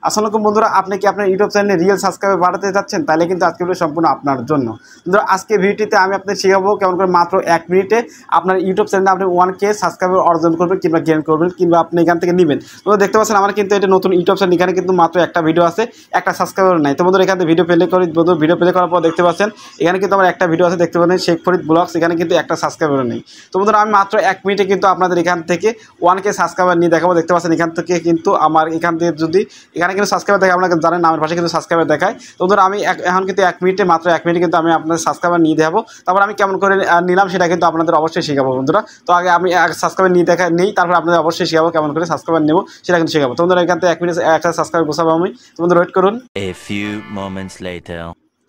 আসসালামু আলাইকুম বন্ধুরা, আপনি কি আপনার ইউটিউব চ্যানেলে রিয়েল সাবস্ক্রাইবার বাড়াতে যাচ্ছেন? তাহলে কিন্তু আজকে ভিডিও সম্পূর্ণ আপনার জন্য। বন্ধুরা, আজকে ভিডিওতে আমি আপনাদের শেখাবো কেমন করে মাত্র 1 মিনিটে আপনার ইউটিউব চ্যানেলে আপনি 1K সাবস্ক্রাইবার অর্জন করবেন কিংবা গেইন করবেন কিংবা আপনি এখান থেকে নেবেন। বন্ধুরা, দেখতে পাচ্ছেন আমার কিন্তু এটা নতুন ইউটিউব চ্যানেল, এখানে কিন্তু মাত্র একটা ভিডিও আছে, একটা সাবস্ক্রাইবার নাই। তো বন্ধুরা, এখান থেকে ভিডিও প্লে করি। বন্ধুরা, ভিডিও প্লে করার পর দেখতে পাচ্ছেন এখানে কিন্তু আমার একটা ভিডিও আছে, দেখতে পাচ্ছেন শেখ ফরিদ ব্লগস, এখানে কিন্তু একটা সাবস্ক্রাইবার নেই। তো বন্ধুরা, আমি মাত্র 1 মিনিটে কিন্তু আপনাদের এখান থেকে 1K সাবস্ক্রাইবার নিয়ে দেখাবো। দেখতে পাচ্ছেন এখান থেকে কিন্তু আমার এখান থেকে যদি এখানে কিন্তু সাবস্ক্রাইবার দেখে আপনাকে জানেন নামের পাশে কিন্তু সাবস্ক্রাইবার দেখায়। তো বন্ধুরা, আমি এখন কিন্তু 1 মিনিটে মাত্র 1 মিনিটে কিন্তু আমি আপনাদের সাবস্ক্রাইবার নিয়ে দেখাবো। তারপর আমি কেমন করে নিলাম সেটা কিন্তু আপনাদের অবশ্যই শেখাবো বন্ধুরা। তো আগে আমি সাবস্ক্রাইবার নিয়ে নেই, তারপর আপনাদের অবশ্যই শেখাবো কেমন করে সাবস্ক্রাইবার নেবো সেটা কিন্তু শেখাবো। তো বন্ধুরা, এখান থেকে 1 মিনিটে একটা সাবস্ক্রাইবার গোছাবো আমি। তো বন্ধুরা, ওয়েট করুন। A few moments later.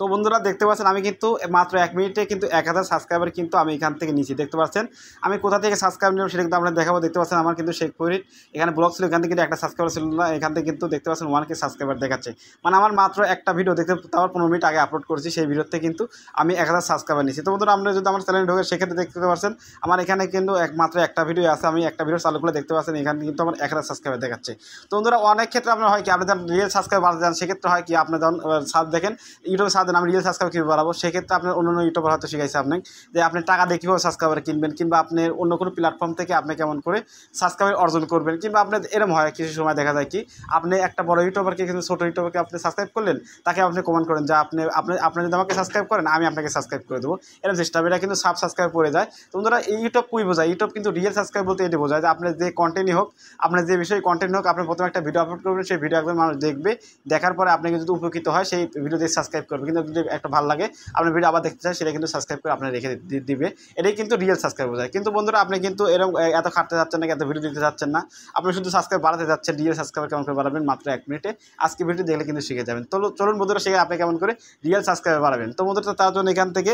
তো বন্ধুরা, দেখতে পাচ্ছেন আমি কিন্তু মাত্র 1 মিনিটে কিন্তু 1000 সাবস্ক্রাইবার কিন্তু আমি এখান থেকে নিয়েছি। দেখতে পাচ্ছেন আমি কোথা থেকে সাবস্ক্রাইব নিলাম সেটা কিন্তু আপনাদের দেখাবো। দেখতে পাচ্ছেন আমার কিন্তু শেখ ফরিদ এখানে ব্লগ ছিল, এখান থেকে কিন্তু একটা সাবস্ক্রাইবার ছিল না, এখান থেকে কিন্তু দেখতে পাচ্ছেন 1K সাবস্ক্রাইবার দেখাচ্ছে। মানে আমার মাত্র একটা ভিডিও দেখতে তারপর 15 মিনিট আগে আপলোড করেছি, সেই ভিডিওতে কিন্তু আমি 1000 সাবস্ক্রাইবার নিয়েছি। তো বন্ধুরা, আপনারা যদি আমার চ্যানেলে ঢোকে সেক্ষেত্রে দেখতে পাচ্ছেন আমার এখানে কিন্তু মাত্র একটা ভিডিও আছে, আমি একটা ভিডিও চালু করে দেখতে পাচ্ছেন এখানে কিন্তু আমার 1000 সাবস্ক্রাইবার দেখাচ্ছে। তো বন্ধুরা, অনেক ক্ষেত্রে আপনার হয় কি, আপনি যখন রিয়েল সাবস্ক্রাইবার বাড়াতে যান সেক্ষেত্রে হয় কি, আপনি যখন সার্চ দেখেন ইউটিউবে সার্চ দেন আমি রিয়েল সাবস্ক্রাইবার কীভাবে বাড়াবো, সেক্ষেত্রে আপনার অন্য ইউটিউবার হয়তো শিখাইছে আপনাকে যে আপনি টাকা দিয়ে কীভাবে সাবস্ক্রাইবার কিনবেন কিংবা আপনি অন্য কোনো প্ল্যাটফর্ম থেকে আপনি কেমন করে সাবস্ক্রাইবার অর্জন করবেন। কিংবা আপনার এরকম হয় কিছু সময় দেখা যায় কি, আপনি একটা বড় ইউটিউবারকে কিন্তু ছোটো ইউটিউবারকে আপনি সাবস্ক্রাইব করলেন, তাকে আপনি কমেন্ট করেন যে আপনি আপনি আপনি যদি আমাকে সাবস্ক্রাইব করেন আমি আপনাকে সাবস্ক্রাইব করে দেবো, এরকম সিস্টেম। এটা কিন্তু সাবস্ক্রাইব পড়ে যায়। তো বন্ধুরা, এই ইউটিউব কই বোঝায়, ইউটিউব কিন্তু রিয়েল সাবস্ক্রাইব বলতে এটি বোঝায় যে আপনার যে কন্টেন্টই হোক, আপনার যে বিষয়ে কন্টেন্ট হোক, আপনি প্রথমে একটা ভিডিও আপলোড করবেন, সেই ভিডিও একবার মানুষ দেখবে, দেখার পরে আপনাকে যদি উপকৃত হয় সেই ভিডিও দিয়ে সাবস্ক্রাইব করবে। কিন্তু যদি একটা ভালো লাগে আপনার ভিডিও আবার দেখতে চাই, সেটা কিন্তু সাবস্ক্রাইব করে আপনার রেখে দিবে। এটাই কিন্তু রিয়েল সাবস্ক্রাইব বোঝায়। কিন্তু বন্ধুরা, আপনি কিন্তু এরকম এত খাটতে যাচ্ছেন না, এত ভিডিও দিতে যাচ্ছেন না, আপনি শুধু সাবস্ক্রাইব বাড়াতে যাচ্ছেন। রিয়েল সাবস্ক্রাইবার কেমন করে বাড়াবেন মাত্র 1 মিনিটে আজকে ভিডিও দেখলে কিন্তু শিখে যাবেন। তো চলুন বন্ধুরা, শিখে আপনি কেমন করে রিয়েল সাবস্ক্রাইবার বাড়াবেন। তো বন্ধুরা, তার জন্য এখান থেকে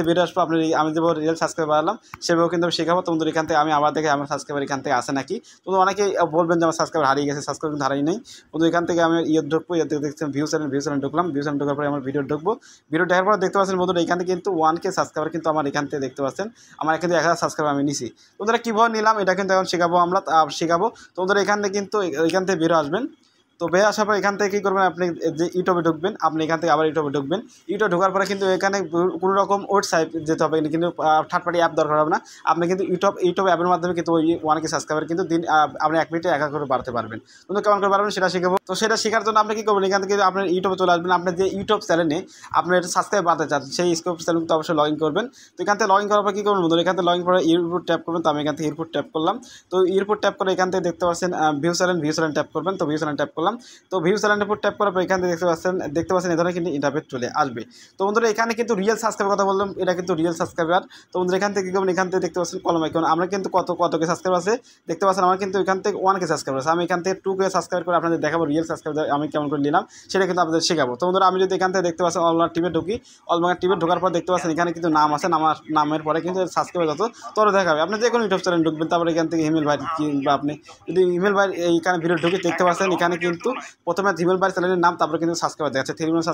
বেরিয়ে আসবো। আপনি আমি যেভাবে রিয়েল সাবস্ক্রাইবার বাড়ালাম সেভাবে কিন্তু আমি শেখাবো। তো বন্ধুরা, এখান থেকে আমি আবার দেখে আমার সাবস্ক্রাইবার এখান থেকে আসে নাকি। তো অনেকেই বলবেন যে আমার সাবস্ক্রাইবার হারিয়ে গেছে, সাবস্ক্রাইবার কিন্তু হারাই নেই। বন্ধু, এখান থেকে আমি ঢুকবো, দেখছেন ভিউ চ্যানেল ঢুকলাম, ভিউ চ্যানেল ঢোকার পরে আমার ভিডিও ঢুকবো। ভিডিও দেখার পর দেখতে পাচ্ছেন বন্ধুরা, এখান থেকে কিন্তু 1K সাবস্ক্রাইবার কিন্তু আমার এখান থেকে দেখতে পাচ্ছেন আমার এখান থেকে 1000 সাবস্ক্রাইবার আমি নিছি। তো বন্ধুরা, কীভাবে নিলাম এটা কিন্তু এখন শেখাবো শেখাবো। তো বন্ধুরা, এখান থেকে কিন্তু এখান থেকে বেরো আসবেন। তো বের আসার পর এখান থেকে কী করবেন, আপনি যে ইউটিউবে ঢুকবেন, আপনি এখান থেকে আবার ইউটিউবে ঢুকবেন। ইউটিউবে ঢোকার পরে কিন্তু এখানে কোনো রকম ওয়েবসাইট যেতে হবে, কিন্তু থার্ড পার্টি অ্যাপ দরকার হবে না। আপনি কিন্তু ইউটিউব অ্যাপের মাধ্যমে কিন্তু ওই 1K সাবস্ক্রাইবার কিন্তু দিন আপনি 1 মিনিটে 1 করে বাড়তে পারবেন। কিন্তু কেমন করে পারবেন সেটা শেখাবো। তো সেটা শেখার জন্য আপনি কী করবেন, এখান থেকে আপনার ইউটিউবে চলে আসবেন। আপনার যে ইউটিউব চ্যানেলে আপনি এটা সাবস্ক্রাইব বাড়তে চান সেই ইউটিউব চ্যানেল তো অবশ্যই লগ ইন করবেন। তো এখান থেকে লগ ইন করার পর কী করবেন বন্ধুরা, এখান থেকে লগ ইন করে এয়ারপোর্ট ট্যাপ করবেন। তো আমি এখান থেকে এয়ারপোর্ট ট্যাপ করলাম। তো এয়ারপোর্ট ট্যাপ করে এখান থেকে দেখতে পাচ্ছেন ভিউ চ্যানেল ট্যাপ করবেন। তো ভিউ চ্যানেল ট্যাপ করলাম। তো ভিউ চ্যানেলের উপর ট্যাপ করার পর এখান থেকে দেখতে পাচ্ছেন এই ধরনের কিন্তু ইন্টারফেস চলে আসবে। তো বন্ধুরা, এখানে কিন্তু রিয়েল সাবস্ক্রাইবার কথা বললাম, এটা কিন্তু রিয়েল সাবস্ক্রাইবার। তো বন্ধুরা, এখান থেকে কী করবেন, এখান থেকে দেখতে পাচ্ছেন কলম আইকন, আমরা কিন্তু কত কে সাবস্ক্রাইব আছে দেখতে পাচ্ছেন। আমার কিন্তু এখান থেকে 1K সাবস্ক্রাইব আছে, আমি এখান থেকে 2K সাবস্ক্রাইব করে আপনাদের দেখাবো রিয়েল সাবস্ক্রাইবার আমি কেমন করে নিলাম সেটা কিন্তু আপনাদের শেখাবো। তো বন্ধুরা, আমি যদি এখান থেকে দেখতে পাচ্ছেন অলমার টিমে ঢুকি, অলমার টিমে ঢোকার পর দেখতে পাচ্ছেন এখানে কিন্তু নাম আছে, নামের পরে কিন্তু সাবস্ক্রাইবার যত তোর দেখাবে। আপনি যে কোনো ইউটিউব চ্যানেল ঢুকবেন, তারপরে এখান থেকে হিমেল ভাই কিংবা আপনি যদি হিমেল ভাই এইখানে ভিডিও ঢুকে দেখতে পাচ্ছেন এখানে কিন্তু প্রথমে হিমেল ভাই চ্যানেলের নাম, তারপরে কিন্তু সাবস্ক্রাইবার দেখাচ্ছে 3 মিলিয়ন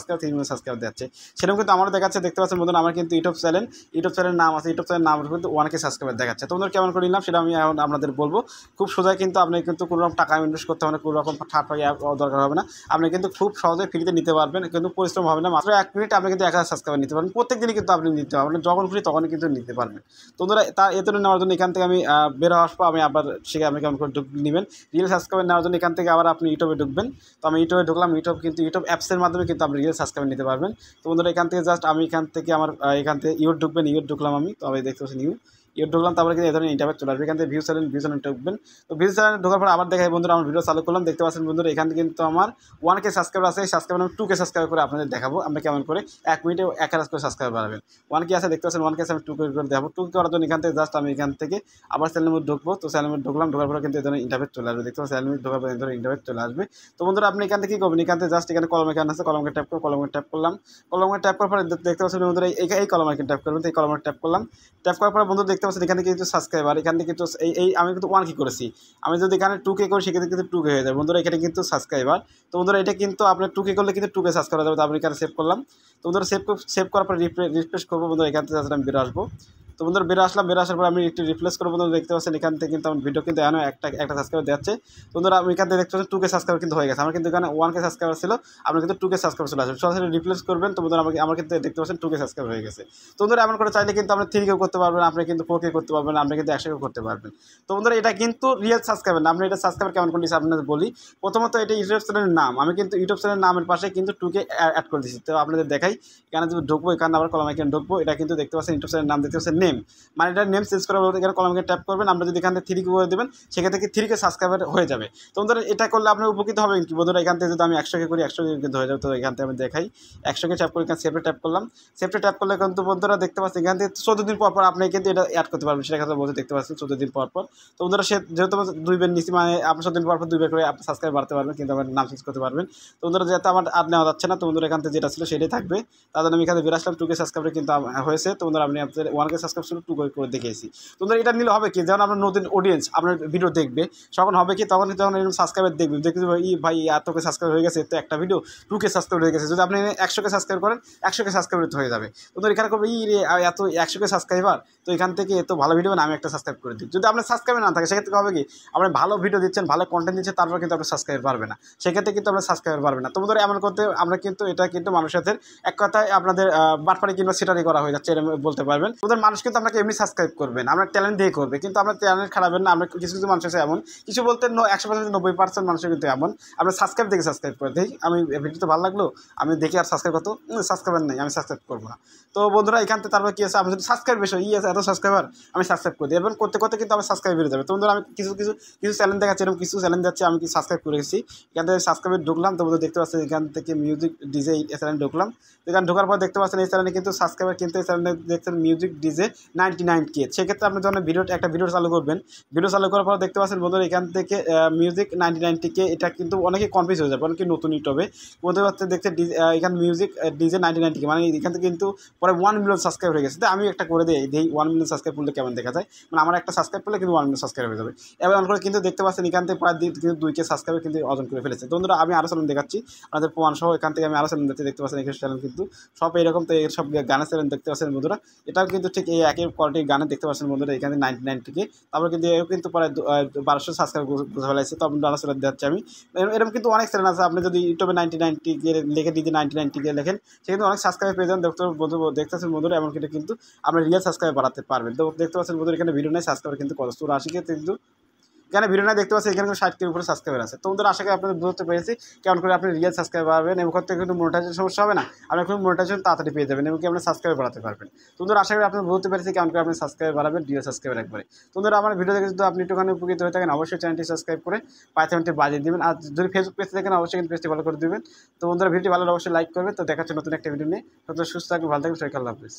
সাবস্ক্রাইবার দেখাচ্ছে। সেরকম কিন্তু আমারও দেখাচ্ছে, দেখতে পাচ্ছেন বন্ধুরা, আমার কিন্তু ইউটিউব চ্যানেলের নাম আছে, ইউটিউব চ্যানেলের নাম কিন্তু 1K সাবস্ক্রাইবার দেখাচ্ছে। তো বন্ধুরা, কেমন করে নিলাম সেটা আমি এখন আপনাদের বলবো। খুব সোজাই, কিন্তু আপনি কিন্তু কোনো রকম টাকা ইনভেস্ট করতে হবে না, কোনো রকম থার্ড পার্টি অ্যাপ দরকার হবে না। আপনি কিন্তু খুব সহজে ফ্রিতে নিতে পারবেন, কিন্তু পরিশ্রম হবে না। মাত্র 1 মিনিট আপনি কিন্তু 1000 সাবস্ক্রাইবার নিতে পারবেন। প্রত্যেক দিনই কিন্তু আপনি নিতে পারবেন, যখন খুশি তখনই কিন্তু নিতে পারবেন। তো বন্ধুরা, এত নেওয়ার জন্য এখান থেকে আমি বের আসবো, আমি আবার শিখে আপনি কেমন করে নেবেন রিয়েল সাবস্ক্রাইবার নেওয়ার জন্য এখান থেকে আবার আপনি ইউটিউবে ঢুকবেন। তো আমি ইউটিউবে ঢুকলাম, ইউটিউব অ্যাপসের মাধ্যমে কিন্তু আপনি রিয়েল সাবস্ক্রাইবার নিতে পারবেন। তো বন্ধুরা, এখান থেকে জাস্ট আমি এখান থেকে আমার এখান থেকে ঢুকবেন, ঢুকলাম আমি। তো আমি দেখতে পাচ্ছি ঢুকলাম, তারপরে কিন্তু এই ধরনের ইন্টারফেস চলে আসবে। এখান থেকে ভিউ চ্যানেল ঢুকবেন। তো ভিউ চ্যানেল ঢোকার পর আবার দেখাই বন্ধুরা, আমার ভিডিও চালু করলাম, দেখতে পাচ্ছেন বন্ধুরা এখান থেকে কিন্তু আমার 1K সাবস্ক্রাইবার আছে, এই সাবস্ক্রাইবার আমি 2K সাবস্ক্রাইব করে আপনাদের দেখাবো আমরা কেমন করে 1 মিনিটে 1000 করে সাবস্ক্রাইব বাড়াবেন। 1K আছে, দেখতে পাচ্ছেন 1K আছে, আমি 2K করে দেখাবো। 2K করার জন্য এখান থেকে জাস্ট আমি এখান থেকে আবার চ্যানেলের মধ্যে ঢুকবো। তো চ্যানেলের মধ্যে ঢোকার পরে কিন্তু এই ধরনের ইন্টারফেস চলে আসবে, দেখতে পাচ্ছেন চ্যানেলের মধ্যে ঢোকার পর এই ধরনের ইন্টারফেস চলে আসবে। তো বন্ধুরা, আপনি এখান থেকে কী করবেন, এখান থেকে জাস্ট এখানে কলম এখানে আছে, কলমকে ট্যাপ করলাম। কলমকে ট্যাপ করার পরে দেখতে পাচ্ছেন বন্ধুরা এই কলম আইকন ট্যাপ করবেন। তো এই কলমে ট্যাপ করলাম। ট্যাপ করার পরে বন্ধুরা দেখতে পাচ্ছেন এখানে কিন্তু সাবস্ক্রাইবার, এখান থেকে কিন্তু আমি কিন্তু 1K করেছি। আমি যদি এখানে 2K করি সেক্ষেত্রে কিন্তু 2K হয়ে যাবে বন্ধুরা, এখানে কিন্তু সাবস্ক্রাইবার। তো বন্ধুরা, এটা কিন্তু আপনার 2K করলে কিন্তু 2K সাবস্ক্রাইবার যাবে। তো আপনি এখানে সেভ করলাম। তো বন্ধুরা, সেভ করার পর রিফ্রেশ করবো বন্ধুরা, এখান থেকে আমি বেরো আসবো। তো বন্ধুরা বেরো আসার পর আমি একটু রিপ্লেস করবো। বন্ধুরা দেখতে পাচ্ছেন এখান থেকে কিন্তু আমার ভিডিও কিন্তু এখনও একটা সাবস্ক্রাইবার যাচ্ছে। বন্ধুরা আমি এখান থেকে দেখতে পাচ্ছি 2K সাবস্ক্রাইবার কিন্তু হয়ে গেছে। আমার কিন্তু এখানে 1K সাবস্ক্রাইবার ছিল, আপনার কিন্তু 2K সাবস্ক্রাইবার চলে আসবে। সরাসরি রিপ্লেস করবেন। তো বন্ধুরা আমার কিন্তু দেখতে পাচ্ছেন 2K সাবস্ক্রাইবার হয়ে গেছে। তো বন্ধুরা এমন করে চাইলে কিন্তু আপনি 3K করতে পারবেন, আপনি কিন্তু 4K করতে পারবেন, আপনি কিন্তু 100K করতে পারবেন। তো বন্ধুরা এটা কিন্তু রিয়েল সাবস্ক্রাইবার না। আপনি এটা সাবস্ক্রাইবার কেমন করে দিচ্ছি আপনাদের বলি। প্রথমত এটা ইউটিউব চ্যানেলের নাম, আমি কিন্তু ইউটিউব চ্যানেলের নামের পাশে কিন্তু 2K অ্যাড করে দিচ্ছি। তো আপনাদের দেখাই, এখানে যদি ঢুকবো, এখানে আবার কলম আইকনে ঢুকবো, এটা কিন্তু দেখতে পাচ্ছেন ইউটিউব চ্যানেলের নাম দেখতে পাচ্ছেন নেম, মানে এটা নেম চেঞ্জ করা বলতে এখানে কলম আইকনে ট্যাপ করবেন। আমরা যদি এখান থেকে 3K করে দেবেন, সেক্ষেত্রে কি 3K সাবস্ক্রাইবার হয়ে যাবে। তো বন্ধুরা এটা করলে আপনার উপকৃত হবেন কি বন্ধুরা, এখান থেকে যদি আমি 100K করি 100K কিন্তু হয়ে যাবে। তো এখান থেকে আমি দেখাই 100K ট্যাপ করে এখানে সেভে ট্যাপ করলাম। সেভে ট্যাপ করলে কিন্তু বন্ধুরা দেখতে পাচ্ছেন এখান থেকে 14 দিন পর আপনি কিন্তু এটা অ্যাড করতে পারবেন। সেটা কথা বলতে দেখতে পাচ্ছেন 14 দিন পর। তো বন্ধুরা যেহেতু 2 বের নিচ্ছি, মানে আপনি 14 দিন পর 2 বের করে আপনি সাবস্ক্রাইব বাড়তে পারবেন, কিন্তু আমার নাম চেঞ্জ করতে পারবেন। তো বন্ধুরা যেহেতু আমার আর নেওয়া যাচ্ছে না, তো বন্ধুরা এখান থেকে যেটা ছিল সেটাই থাকবে। তার জন্য আমি এখানে বের আসলাম। 2K সাবস্ক্রাইবার কিন্তু হয়েছে। তো বন্ধুরা আপনি আপনাদের 1K সাবস্ক্রাইব ছিল 2K করে দেখিয়েছি। তো বন্ধুরা এটা নিলে হবে কি, যেমন আপনার নতুন অডিয়েন্স আপনার ভিডিও দেখবে, তখন হবে কি, তখন যখন এরকম সাবস্ক্রাইবার দেখবে ভাই এতকে সাবস্ক্রাইব হয়ে গেছে, তো একটা ভিডিও 2K সাবস্ক্রাইব হয়ে গেছে। যদি আপনি 100K সাবস্ক্রাইব করেন 100K সাবস্ক্রাইব হয়ে যাবে। তো এখানে করবে এত 100K সাবস্ক্রাইবার, তো এখান থেকে এত ভালো ভিডিও আমি একটা সাবস্ক্রাইব করে দিই। যদি আপনার সাবস্ক্রাইব না থাকে, সেক্ষেত্রে হবে কি, আপনি ভালো ভিডিও দিচ্ছেন, ভালো কন্টেন্ট দিচ্ছেন, তারপর কিন্তু আপনার সাবস্ক্রাইব পারবে না, সেক্ষেত্রে কিন্তু আপনার সাবস্ক্রাইব পারবে না। তো বন্ধুরা এমন করতে আমরা কিন্তু এটা কিন্তু মানুষের সাথে এক কথায় আপনাদের বাটপাড়ি কিংবা সেটারই করা হয়ে যাচ্ছে, এরকম বলতে পারবেন। ওদের মানুষ কিন্তু আপনাকে এমনি সাবস্ক্রাইব করবেন, আপনার ট্যালেন্ট দিয়ে করবে, কিন্তু আপনার ট্যালেন্ট খারাপেন না। আমরা কিছু মানুষ আছে এমন, কিছু বলতে 100% 90% মানুষের কিন্তু এমন, আমরা সাবস্ক্রাইব দেখে সাবস্ক্রাইব করে দিই। আমি ভিডিওতে ভালো লাগলো, আমি দেখি আর সাবস্ক্রাইব করতো, সাবস্ক্রাইবার নেই, আমি সাবস্ক্রাইব করবো না। তো বন্ধুরা এখান থেকে তারপর কী আছে, আমি যদি সাবস্ক্রাইব বেশি আছে, এত সাবস্ক্রাইবার আমি সাবস্ক্রাইব করে দিই, এবং করতে কিন্তু আমার সাবস্ক্রাইব বেড়ে যাবে। তো বন্ধুরা আমি কিছু চ্যানেল দেখাচ্ছি, এরকম কিছু চ্যানেল যাচ্ছে, আমি কি সাবস্ক্রাইব করে গেছি। এখান থেকে সাবস্ক্রাইবে ঢুকলাম। তো বন্ধুরা দেখতে পাচ্ছেন এখান থেকে মিউজিক ডিজে এই চ্যানেলে ঢুকলাম। এখানে ঢোকার পর দেখতে পাচ্ছেন এই চ্যানেলে কিন্তু সাবস্ক্রাইবার, কিন্তু এই চ্যানেলে দেখছেন মিউজিক ডিজে 99K। সেক্ষেত্রে আপনি যখন একটা ভিডিও চালু করবেন, ভিডিও চালু করার পর দেখতে পাচ্ছেন বন্ধুরা এখান থেকে মিউজিক 99K, এটা কিন্তু অনেকে কনফিউজ হয়ে যাবে, অনেকে নতুন ইউটিউবে বলতে পারছে দেখছে এখানে মিউজিক ডিজে 99K, মানে এখান থেকে কিন্তু পরে 1 মিলিয়ন সাবস্ক্রাইব হয়ে গেছে। তো আমি একটা করে দিই 1 মিলিয়ন সাবস্ক্রাইব করলে কেমন দেখা যায়, মানে আমার একটা সাবস্ক্রাইব করলে কিন্তু 1 মিলিয়ন সাবস্ক্রাইব হয়ে যাবে। এবার করে কিন্তু দেখতে পাচ্ছেন এখান থেকে প্রায় কিন্তু 2K সাবস্ক্রাইব কিন্তু অর্জন করে ফেলেছে। তো বন্ধুরা আমি আরও চ্যানেল দেখাচ্ছি আপনাদের প্রমাণ সহ, এখান থেকে আমি আরও চ্যানেল দেখতে পাচ্ছেন এখানে চ্যানেল কিন্তু সব এইরকম। তো এর সব গানের চ্যানেল দেখতে পাচ্ছেন বন্ধুরা, এটাও কিন্তু ঠিক এই একই কোয়ালিটির গানে দেখতে পাচ্ছেন বন্ধুরা, এখানে 99K। তারপর কিন্তু এও কিন্তু প্রায় 1200 সাবস্ক্রাইব বুঝে ফেলাইছে। তো আপনার আরও চ্যানেল দেখাচ্ছি আমি, এরকম কিন্তু অনেক চ্যানেল আছে। আপনি যদি ইউটিউবে 99K লিখে দিতে 99K লেখেন, সেক্ষেত্রে অনেক সাবস্ক্রাইব পেয়ে যান। দেখতেছেন বন্ধুরা, এমন কিন্তু আপনি রিয়েল সাবস্ক্রাইব বাড়াতে পারবেন। তো দেখতে পাচ্ছেন বন্ধুরা এখানে ভিডিও নেই, সাবস্ক্রাইবার কিন্তু 84K, কিন্তু এখানে ভিডিও নাই দেখতে পাচ্ছি এখানে 60K উপরে সাবস্ক্রাইবার আছে। তো ওদের আশা করি আপনাদের বুঝতে পেরেছি কেমন করে আপনি রিয়েল সাবস্ক্রাইব পাবেন, এবং করতে কিন্তু মনিটাইজেশন সমস্যা হবে না, আপনি এখন মনিটাইজেশন তাড়াতাড়ি পেয়ে যাবেন, এবং কি আপনি সাবস্ক্রাইব বাড়াতে পারবেন। তো ওদের আশা করি আপনি বুঝতে পেরেছি কেমন করে আপনি সাবস্ক্রাইব বাড়াবেন, রিয়েল সাবস্ক্রাইবার একবারে। তো ওদের আমার ভিডিও দেখে যদি আপনি একটুখানি উপকৃত হয়ে থাকেন, অবশ্যই চ্যানেলটি সাবস্ক্রাইব করে পাইথনটি বাজিয়ে দেবেন। আর যদি ফেসবুক পেজ দেখেন, অবশ্যই কিন্তু পেজটি ভালো করে দেবেন। তো বন্ধুরা ভিডিওটি ভালো অবশ্যই লাইক করবে। তো দেখাচ্ছে নতুন একটা ভিডিও নিয়ে। তো সুস্থ থাকবেন, ভালো থাকবেন, সবাইকে আল্লাহ হাফেজ।